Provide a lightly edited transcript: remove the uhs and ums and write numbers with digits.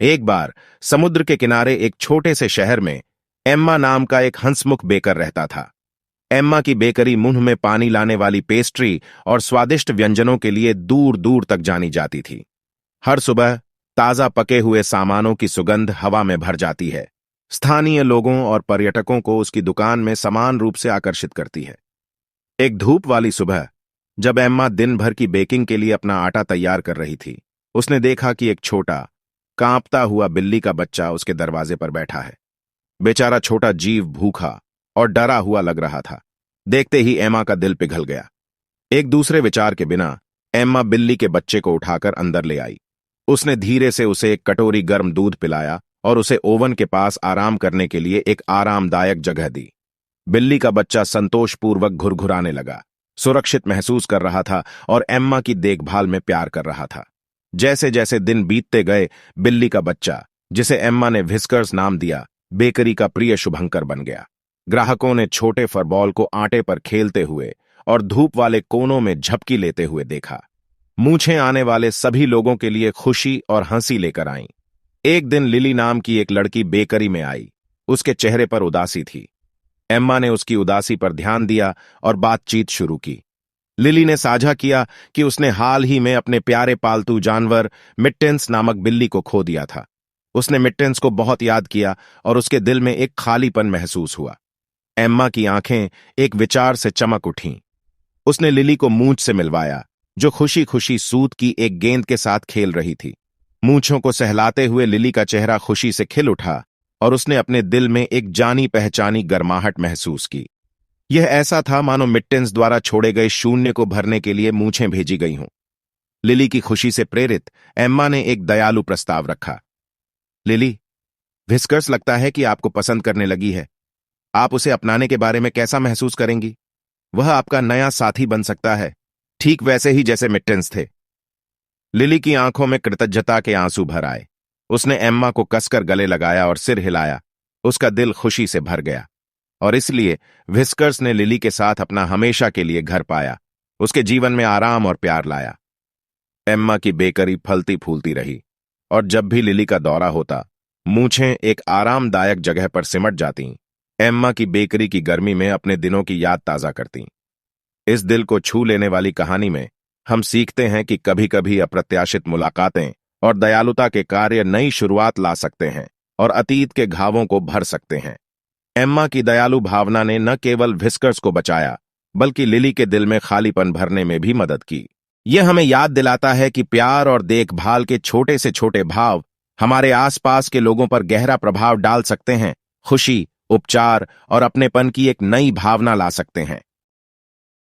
एक बार समुद्र के किनारे एक छोटे से शहर में एम्मा नाम का एक हंसमुख बेकर रहता था। एम्मा की बेकरी मुंह में पानी लाने वाली पेस्ट्री और स्वादिष्ट व्यंजनों के लिए दूर दूर तक जानी जाती थी। हर सुबह ताजा पके हुए सामानों की सुगंध हवा में भर जाती है। स्थानीय लोगों और पर्यटकों को उसकी दुकान में समान रूप से आकर्षित करती है। एक धूप वाली सुबह, जब एम्मा दिन भर की बेकिंग के लिए अपना आटा तैयार कर रही थी, उसने देखा कि एक छोटा कांपता हुआ बिल्ली का बच्चा उसके दरवाजे पर बैठा है। बेचारा छोटा जीव भूखा और डरा हुआ लग रहा था। देखते ही एम्मा का दिल पिघल गया। एक दूसरे विचार के बिना एम्मा बिल्ली के बच्चे को उठाकर अंदर ले आई। उसने धीरे से उसे एक कटोरी गर्म दूध पिलाया और उसे ओवन के पास आराम करने के लिए एक आरामदायक जगह दी। बिल्ली का बच्चा संतोषपूर्वक घुरघुराने लगा, सुरक्षित महसूस कर रहा था और एम्मा की देखभाल में प्यार कर रहा था। जैसे जैसे दिन बीतते गए, बिल्ली का बच्चा, जिसे एम्मा ने व्हिस्कर्स नाम दिया, बेकरी का प्रिय शुभंकर बन गया। ग्राहकों ने छोटे फरबॉल को आटे पर खेलते हुए और धूप वाले कोनों में झपकी लेते हुए देखा। मूछें आने वाले सभी लोगों के लिए खुशी और हंसी लेकर आईं। एक दिन लिली नाम की एक लड़की बेकरी में आई। उसके चेहरे पर उदासी थी। एम्मा ने उसकी उदासी पर ध्यान दिया और बातचीत शुरू की। लिली ने साझा किया कि उसने हाल ही में अपने प्यारे पालतू जानवर मिट्टेंस नामक बिल्ली को खो दिया था। उसने मिट्टेंस को बहुत याद किया और उसके दिल में एक खालीपन महसूस हुआ। एम्मा की आंखें एक विचार से चमक उठीं। उसने लिली को मूंछ से मिलवाया, जो खुशी खुशी सूत की एक गेंद के साथ खेल रही थी। मूंछों को सहलाते हुए लिली का चेहरा खुशी से खिल उठा और उसने अपने दिल में एक जानी पहचानी गर्माहट महसूस की। यह ऐसा था मानो मिट्टेंस द्वारा छोड़े गए शून्य को भरने के लिए मूंछें भेजी गई हों। लिली की खुशी से प्रेरित एम्मा ने एक दयालु प्रस्ताव रखा। लिली, व्हिस्कर्स लगता है कि आपको पसंद करने लगी है। आप उसे अपनाने के बारे में कैसा महसूस करेंगी? वह आपका नया साथी बन सकता है, ठीक वैसे ही जैसे मिट्टेंस थे। लिली की आंखों में कृतज्ञता के आंसू भर आए। उसने एम्मा को कसकर गले लगाया और सिर हिलाया। उसका दिल खुशी से भर गया और इसलिए व्हिस्कर्स ने लिली के साथ अपना हमेशा के लिए घर पाया। उसके जीवन में आराम और प्यार लाया। एम्मा की बेकरी फलती फूलती रही और जब भी लिली का दौरा होता, मूंछें एक आरामदायक जगह पर सिमट जातीं। एम्मा की बेकरी की गर्मी में अपने दिनों की याद ताजा करतीं। इस दिल को छू लेने वाली कहानी में हम सीखते हैं कि कभी कभी अप्रत्याशित मुलाकातें और दयालुता के कार्य नई शुरुआत ला सकते हैं और अतीत के घावों को भर सकते हैं। एम्मा की दयालु भावना ने न केवल व्हिस्कर्स को बचाया, बल्कि लिली के दिल में खालीपन भरने में भी मदद की। यह हमें याद दिलाता है कि प्यार और देखभाल के छोटे से छोटे भाव हमारे आसपास के लोगों पर गहरा प्रभाव डाल सकते हैं, खुशी, उपचार और अपनेपन की एक नई भावना ला सकते हैं।